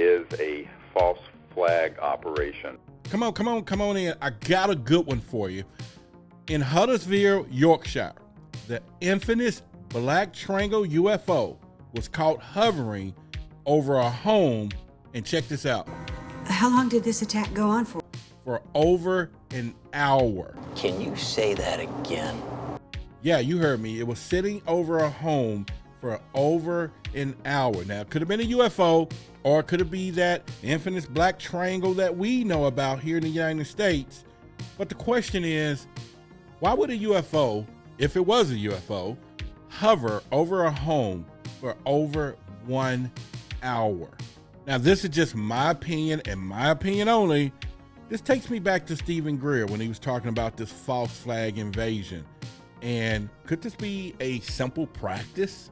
is a false flag operation. Come on in. I got a good one for you. In Huddersfield, Yorkshire, the infamous black triangle UFO was caught hovering over a home, and check this out. How long did this attack go on for? For over an hour. Can you say that again? Yeah, you heard me. It was sitting over a home for over an hour. Now, it could have been a UFO, or it could have been that infamous black triangle that we know about here in the United States. But the question is, why would a UFO, if it was a UFO, hover over a home for over 1 hour? Now, this is just my opinion and my opinion only. This takes me back to Stephen Greer when he was talking about this false flag invasion. And could this be a simple practice?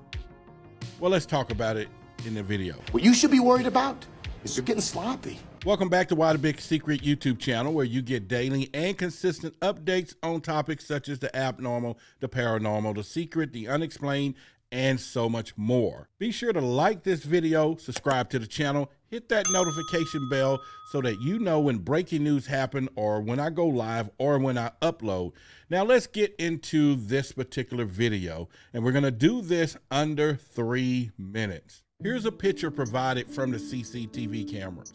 Well, let's talk about it in the video. What you should be worried about is you're getting sloppy. Welcome back to Why the Big Secret YouTube channel, where you get daily and consistent updates on topics such as the abnormal, the paranormal, the secret, the unexplained, and so much more. Be sure to like this video, subscribe to the channel, hit that notification bell so that you know when breaking news happen, or when I go live, or when I upload. Now let's get into this particular video, and we're gonna do this under 3 minutes. Here's a picture provided from the CCTV cameras.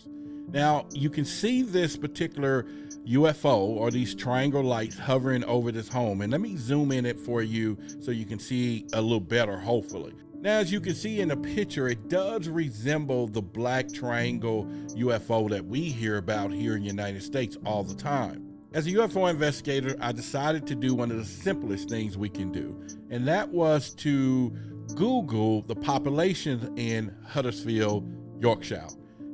Now you can see this particular UFO, or these triangle lights, hovering over this home. And let me zoom in it for you so you can see a little better, hopefully. Now, as you can see in the picture, it does resemble the black triangle UFO that we hear about here in the United States all the time. As a UFO investigator, I decided to do one of the simplest things we can do, and that was to Google the population in Huddersfield, Yorkshire.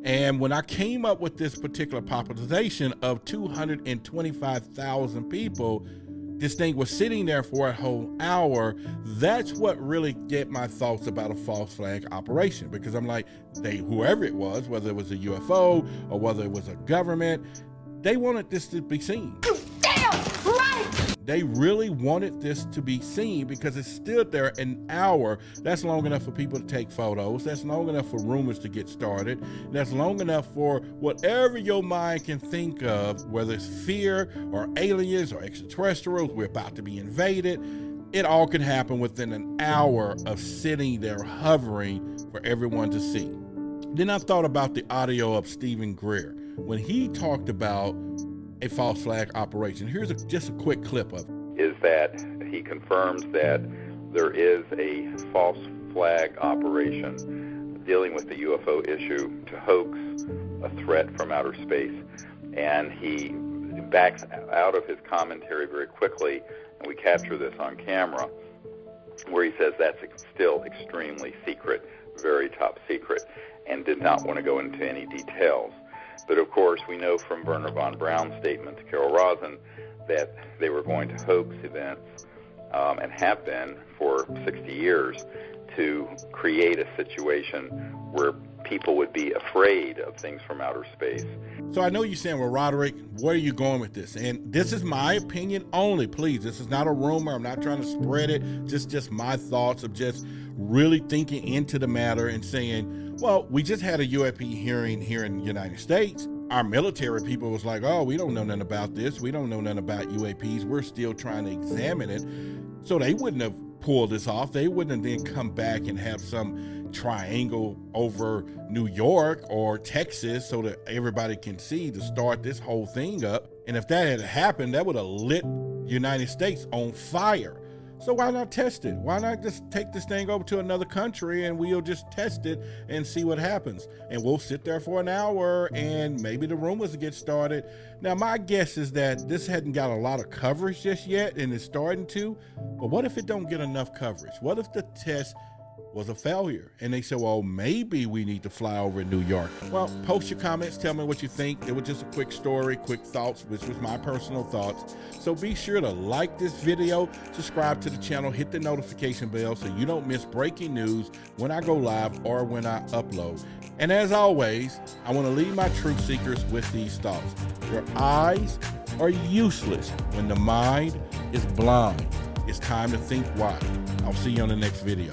And when I came up with this particular population of 225,000 people, this thing was sitting there for a whole hour. That's what really get my thoughts about a false flag operation, because I'm like, whoever it was, whether it was a UFO or whether it was a government, they wanted this to be seen. You damn right! They really wanted this to be seen because it stood there an hour. That's long enough for people to take photos. That's long enough for rumors to get started. That's long enough for whatever your mind can think of, whether it's fear or aliens or extraterrestrials, we're about to be invaded. It all can happen within an hour of sitting there hovering for everyone to see. Then I thought about the audio of Stephen Greer when he talked about a false flag operation. Here's just a quick clip of it. Is that he confirms that there is a false flag operation dealing with the UFO issue to hoax a threat from outer space. And he backs out of his commentary very quickly, and we capture this on camera, where he says that's still extremely secret, very top secret, and did not want to go into any details. But of course, we know from Werner von Braun's statement to Carol Rosen that they were going to hoax events, and have been for 60 years, to create a situation where people would be afraid of things from outer space. So I know you're saying, well, Roderick, where are you going with this? And this is my opinion only, please. This is not a rumor. I'm not trying to spread it. Just my thoughts of just really thinking into the matter and saying, well, we just had a UFO hearing here in the United States. Our military people was like, oh, we don't know nothing about this. We don't know nothing about UAPs. We're still trying to examine it. So they wouldn't have pulled this off. They wouldn't have then come back and have some triangle over New York or Texas so that everybody can see to start this whole thing up. And if that had happened, that would have lit the United States on fire. So why not test it? Why not just take this thing over to another country and we'll just test it and see what happens? And we'll sit there for an hour and maybe the rumors will get started. Now, my guess is that this hadn't got a lot of coverage just yet, and it's starting to. But what if it don't get enough coverage? What if the test was a failure and they said, well, maybe we need to fly over New York? Well, post your comments, tell me what you think. It was just a quick story, quick thoughts, which was my personal thoughts. So be sure to like this video, subscribe to the channel, hit the notification bell so you don't miss breaking news when I go live or when I upload. And as always, I want to leave my truth seekers with these thoughts. Your eyes are useless when the mind is blind. It's time to think wide. I'll see you on the next video.